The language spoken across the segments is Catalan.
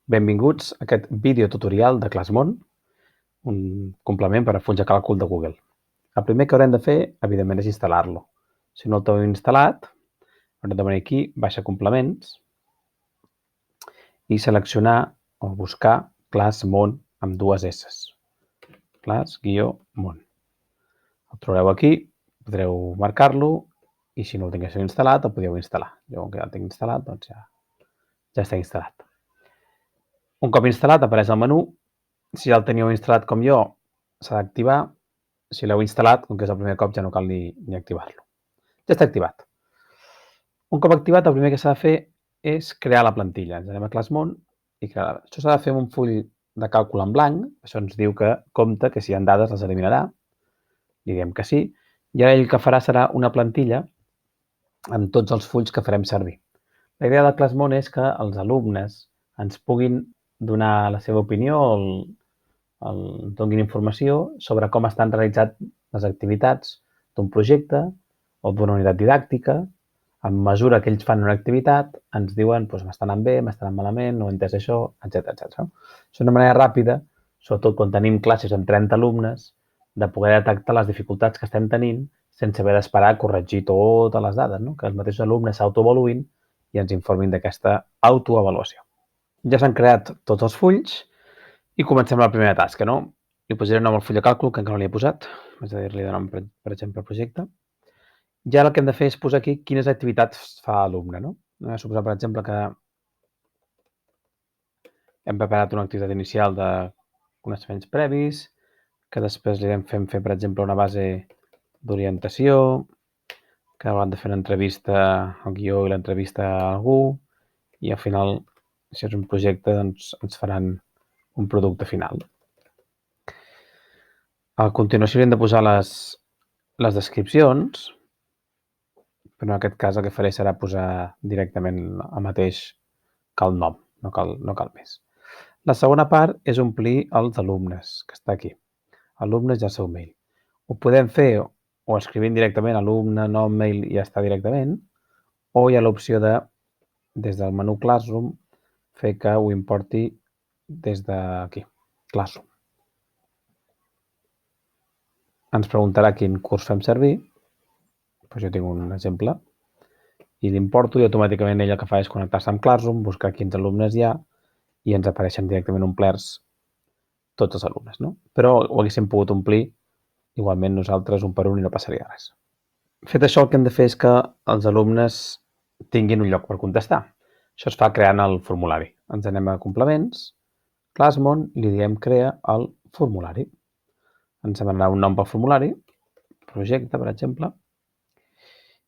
Benvinguts a aquest videotutorial de ClassMon, un complement per a fulls de càlcul de Google. El primer que haurem de fer, evidentment, és instal·lar-lo. Si no el teniu instal·lat, haurem de venir aquí, baixa complements, i seleccionar o buscar ClassMon amb dues S. Class-Mon. El trobareu aquí, podreu marcar-lo, i si no el tinguéssiu instal·lat, el podeu instal·lar. Jo, com que ja el tinc instal·lat, doncs ja està instal·lat. Un cop instal·lat, apareix el menú. Si ja el teniu instal·lat com jo, s'ha d'activar. Si l'heu instal·lat, com que és el primer cop, ja no cal ni activar-lo. Ja està activat. Un cop activat, el primer que s'ha de fer és crear la plantilla. Ens anem a ClassMon i crear. Això s'ha de fer amb un full de càlcul en blanc. Això ens diu que compta que si hi ha dades les eliminarà. Li diem que sí. I ara ell el que farà serà una plantilla amb tots els fulls que farem servir. La idea de ClassMon és que els alumnes ens puguin donar la seva opinió o donin informació sobre com estan realitzat les activitats d'un projecte o d'una unitat didàctica. A mesura que ells fan una activitat, ens diuen m'està anant bé, m'està anant malament, no he entès això, etc. És una manera ràpida, sobretot quan tenim classes amb 30 alumnes, de poder detectar les dificultats que estem tenint sense haver d'esperar a corregir totes les dades, no? Que els mateixos alumnes s'autoavaluïn i ens informin d'aquesta autoavaluació. Ja s'han creat tots els fulls i comencem la primera tasca, no? Li posaré nom al full de càlcul, que encara no li he posat. És a dir, li de nom, per exemple, projecte. I ara el que hem de fer és posar aquí quines activitats fa l'alumne, no? Hem de suposar, per exemple, que hem preparat una activitat inicial de coneixements previs, que després li fem fer, per exemple, una base d'orientació, que hauran de fer una entrevista al guió i l'entrevista a algú, i al final, si és un projecte, doncs ens faran un producte final. A continuació hem de posar les descripcions, però en aquest cas el que faré serà posar directament el mateix que el nom, no cal més. La segona part és omplir els alumnes, que està aquí. Alumnes i el seu mail. Ho podem fer o escrivint directament alumne, nom, mail i ja està directament, o hi ha l'opció de, des del menú Classroom, fer que ho importi des d'aquí, Classroom. Ens preguntarà quin curs fem servir. Jo tinc un exemple i l'importo i automàticament ell el que fa és connectar-se amb Classroom, buscar quins alumnes hi ha i ens apareixen directament omplerts tots els alumnes, no? Però ho haguéssim pogut omplir igualment nosaltres un per un i no passaria res. Fet això, el que hem de fer és que els alumnes tinguin un lloc per contestar. Això es fa creant el formulari. Ens anem a complements, ClassMon, i li diem crea el formulari. Ens demanarà un nom pel formulari, projecte, per exemple,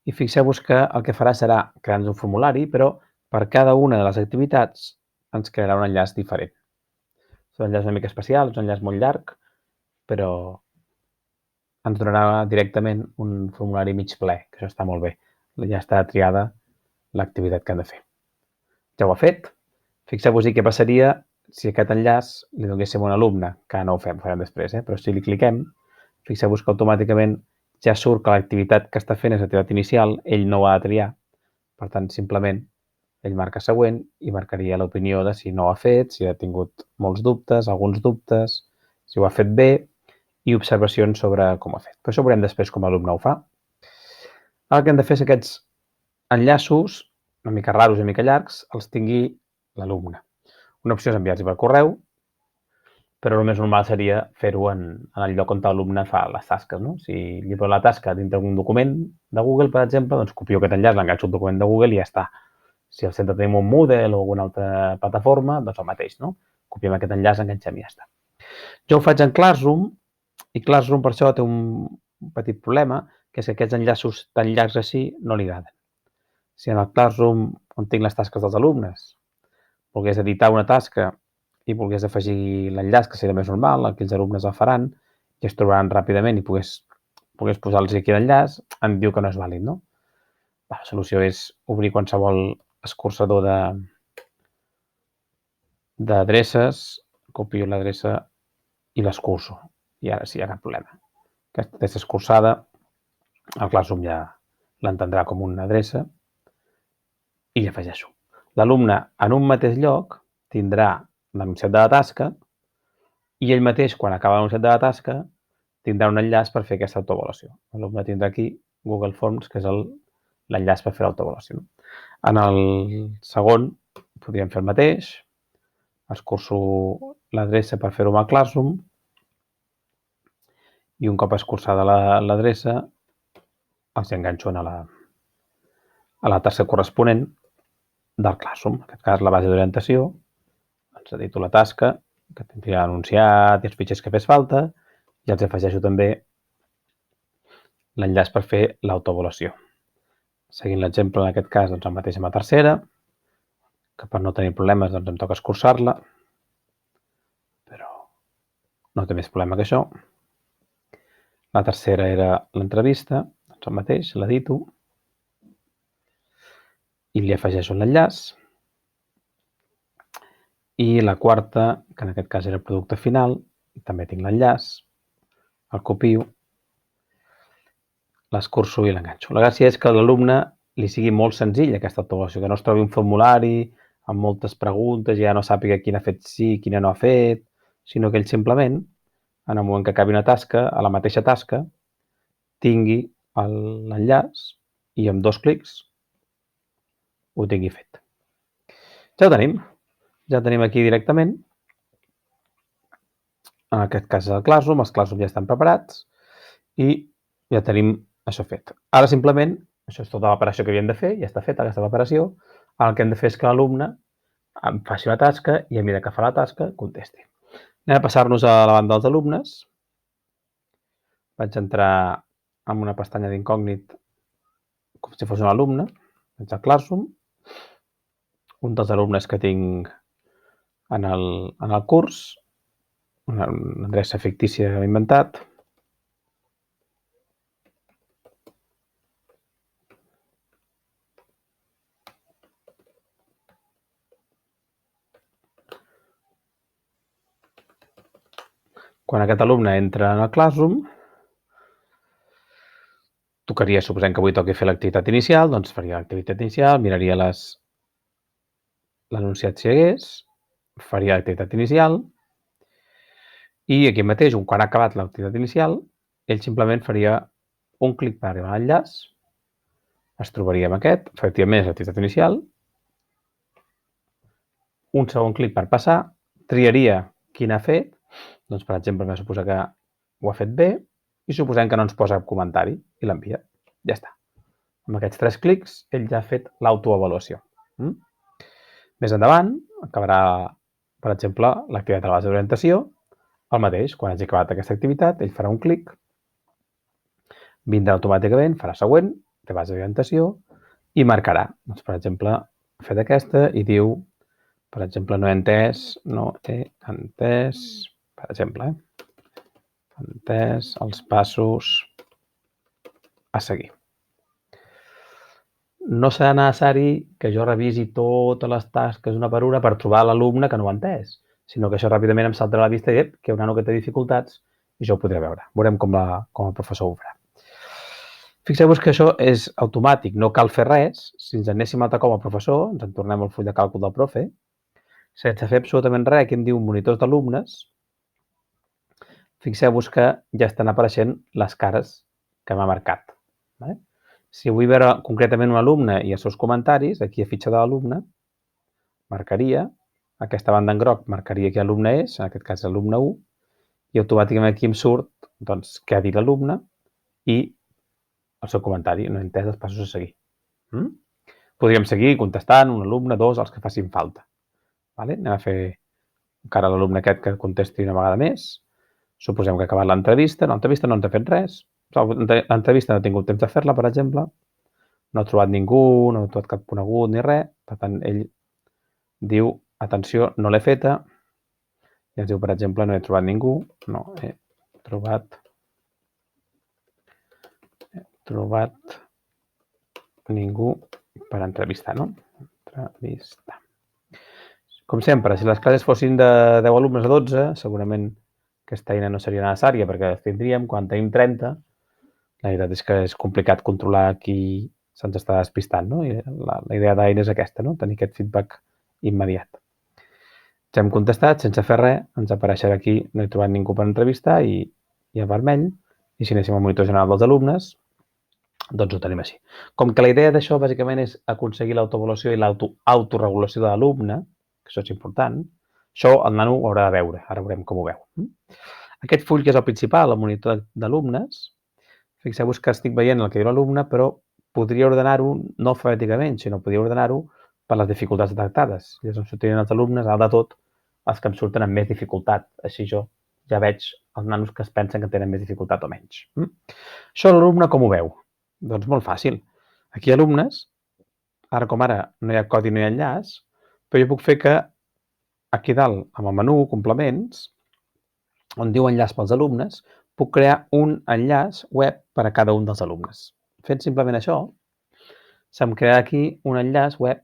i fixeu-vos que el que farà serà crear-nos un formulari, però per cada una de les activitats ens crearà un enllaç diferent. És un enllaç una mica especial, és un enllaç molt llarg, però ens donarà directament un formulari mig ple, que això està molt bé. Ja està triada l'activitat que han de fer. Ja ho ha fet. Fixeu-vos-hi què passaria si aquest enllaç li donéssim a un alumne, que no ho farem després, però si li cliquem, fixeu-vos que automàticament ja surt que l'activitat que està fent és l'activitat inicial, ell no ho ha de triar, per tant, simplement, ell marca següent i marcaria l'opinió de si no ho ha fet, si ha tingut molts dubtes, alguns dubtes, si ho ha fet bé, i observacions sobre com ho ha fet. Però això ho veurem després com l'alumne ho fa. Ara el que hem de fer és que aquests enllaços, una mica raros i una mica llargs, els tingui l'alumne. Una opció és enviar-los per correu, però el més normal seria fer-ho en el lloc on l'alumne fa les tasques, no? Si li poso la tasca dintre d'un document de Google, per exemple, doncs copio aquest enllaç, l'enganxo al document de Google i ja està. Si al centre tenim un Moodle o alguna altra plataforma, doncs el mateix, no? Copiem aquest enllaç, enganxem i ja està. Jo ho faig en Classroom, i Classroom per això té un petit problema, que és que aquests enllaços tan llargs així no li agraden. Si en el Classroom, on tinc les tasques dels alumnes, volgués editar una tasca i volgués afegir l'enllaç, que seria més normal, que els alumnes el faran, i es trobaran ràpidament i pogués posar-los aquí l'enllaç, em diu que no és vàlid, no? La solució és obrir qualsevol escurçador d'adreces, copio l'adreça i l'escurço. I ara sí, hi ha cap problema. Aquesta adreça escurçada, el Classroom ja l'entendrà com una adreça i l'afegeixo. L'alumne en un mateix lloc tindrà l'enunciat de la tasca i ell mateix, quan acaba l'enunciat de la tasca, tindrà un enllaç per fer aquesta autoavaluació. L'alumne tindrà aquí Google Forms, que és l'enllaç per fer l'autoavaluació. En el segon podríem fer el mateix, escurço l'adreça per fer-ho amb el Classroom i un cop escurçada l'adreça els enganxo a la tasca corresponent del Classroom. En aquest cas, la base d'orientació, ens edito la tasca, que tindria anunciat i els fitxers que fes falta, i els afegeixo també l'enllaç per fer l'autoavaluació. Seguint l'exemple, en aquest cas, doncs el mateix amb la tercera, que per no tenir problemes doncs em toca escurçar-la, però no té més problema que això. La tercera era l'entrevista, doncs el mateix, l'edito i li afegeixo l'enllaç. I la quarta, que en aquest cas era el producte final, també tinc l'enllaç, el copio, l'escurço i l'enganxo. La gràcia és que a l'alumne li sigui molt senzill aquesta autoavaluació, que no es trobi un formulari amb moltes preguntes, ja no sàpiga quina ha fet sí, quina no ha fet, sinó que ell simplement, en el moment que acabi una tasca, a la mateixa tasca, tingui l'enllaç i amb 2 clics ho tingui fet. Ja ho tenim aquí directament. En aquest cas és el Classroom, els Classroom ja estan preparats i ja tenim això fet. Ara simplement, això és tota l'operació que havíem de fer, ja està feta aquesta operació, el que hem de fer és que l'alumne em faci una tasca i a mesura que fa la tasca contesti. Anem a passar-nos a la banda dels alumnes. Vaig entrar en una pestanya d'incògnit com si fos un alumne, vaig al Classroom, un dels alumnes que tinc en el curs, una adreça fictícia que m'he inventat, quan aquest alumne entra en el Classroom, tocaria, suposem que avui toqui fer l'activitat inicial, doncs faria l'activitat inicial, miraria l'anunciat si hi hagués, faria l'activitat inicial i aquí mateix, quan ha acabat l'activitat inicial, ell simplement faria un clic per arribar a l'enllaç, es trobaria amb aquest, efectivament és l'activitat inicial, un segon clic per passar, triaria quin ha fet, doncs per exemple, vam suposar que ho ha fet bé i suposem que no ens posa cap comentari i l'envia. Ja està. Amb aquests 3 clics, ell ja ha fet l'autoavaluació. Més endavant, acabarà, per exemple, l'activitat de la base d'orientació, el mateix, quan hagi acabat aquesta activitat, ell farà un clic, vindrà automàticament, farà següent, de base d'orientació, i marcarà. Doncs, per exemple, ha fet aquesta i diu, per exemple, no he entès, per exemple, entès els passos a seguir. No serà necessari que jo revisi totes les tasques una per una per trobar l'alumne que no ho ha entès, sinó que això ràpidament em saltarà a la vista i que hi ha un nano que té dificultats i jo ho podré veure. Veurem com el professor ho farà. Fixeu-vos que això és automàtic, no cal fer res. Si ens anéssim altre cop al professor, ens en tornem al full de càlcul del profe, sense fer absolutament res, aquí em diu monitors d'alumnes, fixeu-vos que ja estan apareixent les cares que m'ha marcat. Si vull veure concretament un alumne i els seus comentaris, aquí a fitxa de l'alumne, marcaria, aquesta banda en groc marcaria que alumne és, en aquest cas alumne 1, i automàticament aquí em surt doncs, què ha dit l'alumne i el seu comentari, no he entès els passos a seguir. Podríem seguir contestant un alumne, 2, els que facin falta. Anem a fer encara l'alumne aquest que contesti una vegada més. Suposem que ha acabat l'entrevista. L'entrevista no ens ha fet res. L'entrevista no ha tingut temps de fer-la, per exemple. No ha trobat ningú, no ha trobat cap conegut ni res. Per tant, ell diu, atenció, no l'he feta. I ens diu, per exemple, no he trobat ningú. No he trobat ningú per entrevistar, no? Entrevistar. Com sempre, si les classes fossin de 10 alumnes a 12, segurament aquesta eina no seria necessària perquè les tindríem. Quan tenim 30, la veritat és que és complicat controlar qui se'ns està despistant, no? I la idea d'eina és aquesta, no? Tenir aquest feedback immediat. Ja hem contestat, sense fer res, ens apareixerà aquí, no he trobat ningú per entrevistar i en vermell, i si anéssim al monitor general dels alumnes, doncs ho tenim així. Com que la idea d'això bàsicament és aconseguir l'autoavaluació i l'autoregulació de l'alumne, que això és important, això el nano ho haurà de veure, ara veurem com ho veu. Aquest full que és el principal, el monitor d'alumnes, fixeu-vos que estic veient el que diu l'alumne, però podria ordenar-ho no alfabèticament, sinó podria ordenar-ho per les dificultats detectades. Llavors em sortiran els alumnes, alt de tot, els que em surten amb més dificultat. Així jo ja veig els nanos que es pensen que tenen més dificultat o menys. Això l'alumne com ho veu? Doncs molt fàcil. Aquí alumnes, ara com ara no hi ha codi ni enllaç, però jo puc fer que aquí dalt, amb el menú complements, on diu enllaç pels alumnes, puc crear un enllaç web per a cada un dels alumnes. Fent simplement això, se'm crearà aquí un enllaç web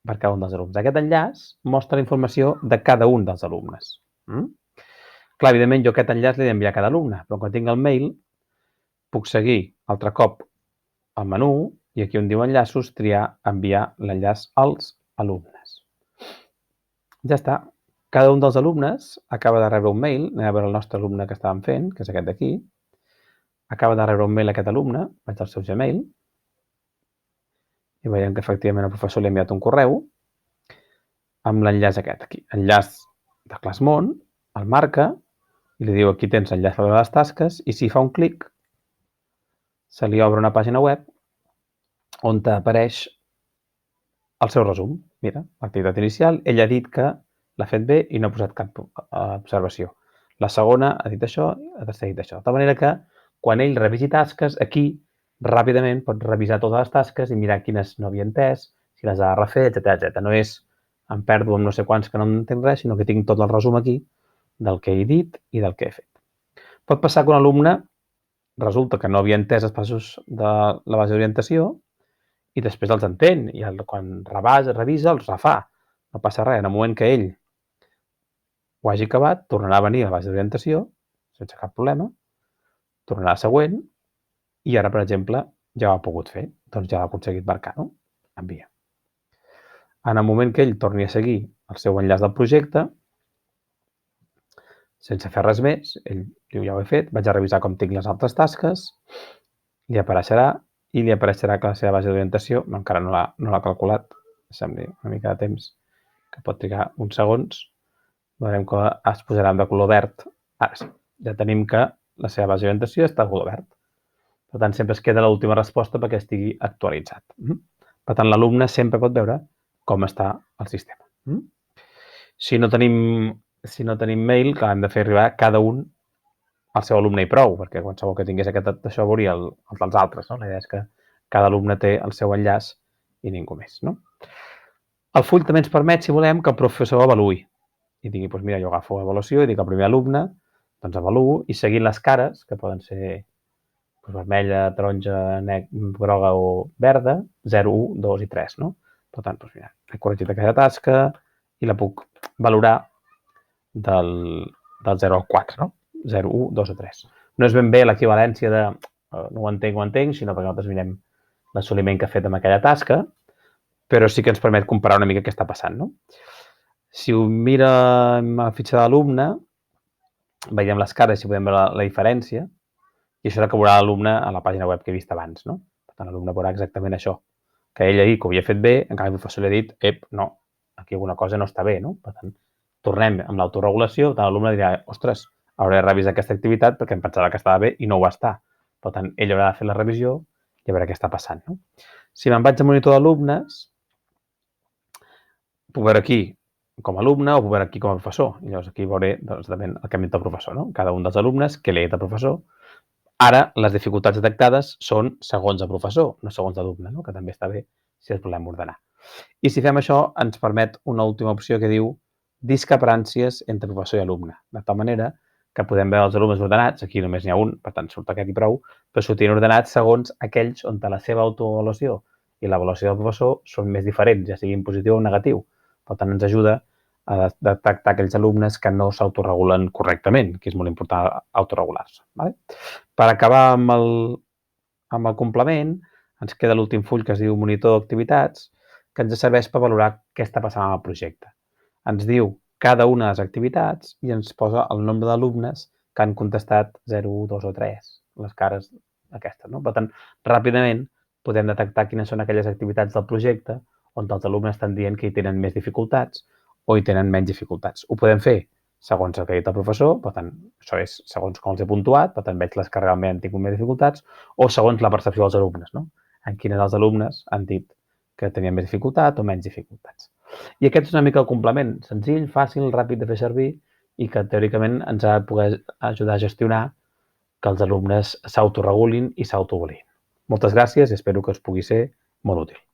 per a cada un dels alumnes. Aquest enllaç mostra la informació de cada un dels alumnes. Clar, evidentment, jo aquest enllaç l'he d'enviar a cada alumne, però quan tinc el mail, puc seguir altre cop al menú i aquí on diu enllaços, triar enviar l'enllaç als alumnes. Ja està. Cada un dels alumnes acaba de rebre un mail, anem a veure el nostre alumne que estàvem fent, que és aquest d'aquí, acaba de rebre un mail aquest alumne, vaig al seu Gmail, i veiem que efectivament el professor li ha enviat un correu amb l'enllaç aquest aquí, enllaç de Classmon, el marca, i li diu aquí tens l'enllaç a les tasques, i si fa un clic, se li obre una pàgina web on apareix el seu resum. Mira, l'activitat inicial, ell ha dit que l'ha fet bé i no ha posat cap observació. La segona ha dit això, la tercera ha dit això. De manera que quan ell revisi tasques, aquí ràpidament pot revisar totes les tasques i mirar quines no havia entès, si les ha de refer, etc. No és em perdo amb no sé quants que no entenc res, sinó que tinc tot el resum aquí del que he dit i del que he fet. Pot passar que un alumne resulta que no havia entès els passos de la base d'orientació i després els entén i quan revisa els refà. No passa res. En el moment que ell ho hagi acabat, tornarà a venir a la base d'orientació sense cap problema, tornarà a la següent i ara, per exemple, ja ho ha pogut fer. Doncs ja l'ha aconseguit marcar, no? Envia. En el moment que ell torni a seguir el seu enllaç del projecte, sense fer res més, ell diu ja ho he fet, vaig a revisar com tinc les altres tasques, li apareixerà i li apareixerà que la seva base d'orientació encara no l'ha calculat, sembla una mica de temps, que pot trigar uns segons, veurem que es posarà de color verd. Ara sí, ja tenim que la seva base d'orientació està de color verd. Per tant, sempre es queda l'última resposta perquè estigui actualitzat. Per tant, l'alumne sempre pot veure com està el sistema. Si no tenim mail, clar, hem de fer arribar cada un al seu alumne i prou, perquè qualsevol que tingués això veuria el dels altres. No? La idea és que cada alumne té el seu enllaç i ningú més. No? El full també ens permet, si volem, que el professor avaluï. I digui, doncs mira, jo agafo avaluació i dic al primer alumne, doncs avaluo, i seguint les cares, que poden ser vermella, taronja, groga o verda, 0, 1, 2 i 3. No? Per tant, doncs mira, he corregit aquesta tasca i la puc valorar del 0 al 4, no? 0, 1, 2 o 3. No és ben bé l'equivalència de no ho entenc, sinó perquè nosaltres mirem l'assoliment que ha fet amb aquella tasca, però sí que ens permet comparar una mica què està passant. No? Si ho mirem a la fitxa de l'alumne, veiem les cares i podem veure la diferència, i això és el que veurà l'alumne a la pàgina web que he vist abans. No? Per tant, l'alumne veurà exactament això, que ell ha dit que ho havia fet bé, en canvi el professor li ha dit, no, aquí alguna cosa no està bé. No? Per tant, tornem amb l'autoregulació, tant l'alumne dirà, ostres, hauré de revisar aquesta activitat perquè em pensava que estava bé i no ho està. Per tant, ell haurà de fer la revisió i a veure què està passant. No? Si me'n vaig al monitor d'alumnes, puc veure aquí com a alumne o puc veure aquí com a professor. I llavors aquí veuré doncs, el que m'ha dit el professor. No? Cada un dels alumnes, què li ha dit el professor. Ara, les dificultats detectades són segons el professor, no segons l'alumne, no? Que també està bé si els volem ordenar. I si fem això, ens permet una última opció que diu discrepàncies entre professor i alumne. De tal manera que podem veure els alumnes ordenats, aquí només n'hi ha un, per tant surt aquest i prou, però sortien ordenats segons aquells on la seva autoavaluació i l'avaluació del professor són més diferents, ja sigui en positiu o negatiu. Per tant, ens ajuda a detectar aquells alumnes que no s'autoregulen correctament, que és molt important autoregular-se. Vale? Per acabar amb el complement, ens queda l'últim full que es diu monitor d'activitats, que ens serveix per valorar què està passant amb el projecte. Ens diu cada una de les activitats i ens posa el nombre d'alumnes que han contestat 0, 2 o 3, les cares aquestes. No? Per tant, ràpidament podem detectar quines són aquelles activitats del projecte on els alumnes estan dient que hi tenen més dificultats o hi tenen menys dificultats. Ho podem fer segons el que ha dit el professor, per tant, això és segons com els he puntuat, per tant, veig les que realment han tingut més dificultats, o segons la percepció dels alumnes, no? En quines dels alumnes han dit que tenien més dificultat o menys dificultats. I aquest és una mica el complement, senzill, fàcil, ràpid de fer servir i que teòricament ens ha de poder ajudar a gestionar que els alumnes s'autoregulin i s'autovalidin. Moltes gràcies i espero que us pugui ser molt útil.